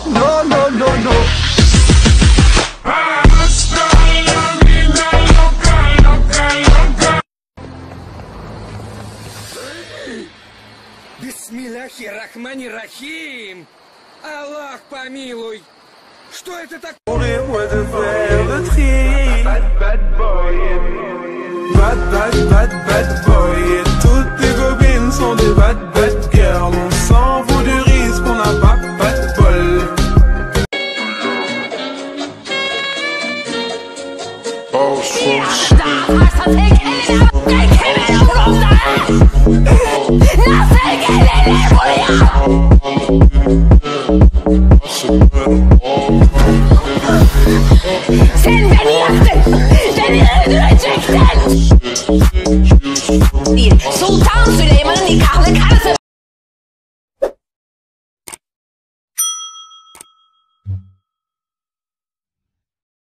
No, no, no, no. Бисмиллахи-рахмани-рахим! Аллах помилуй! Что это такое? Bad, bad, bad boy.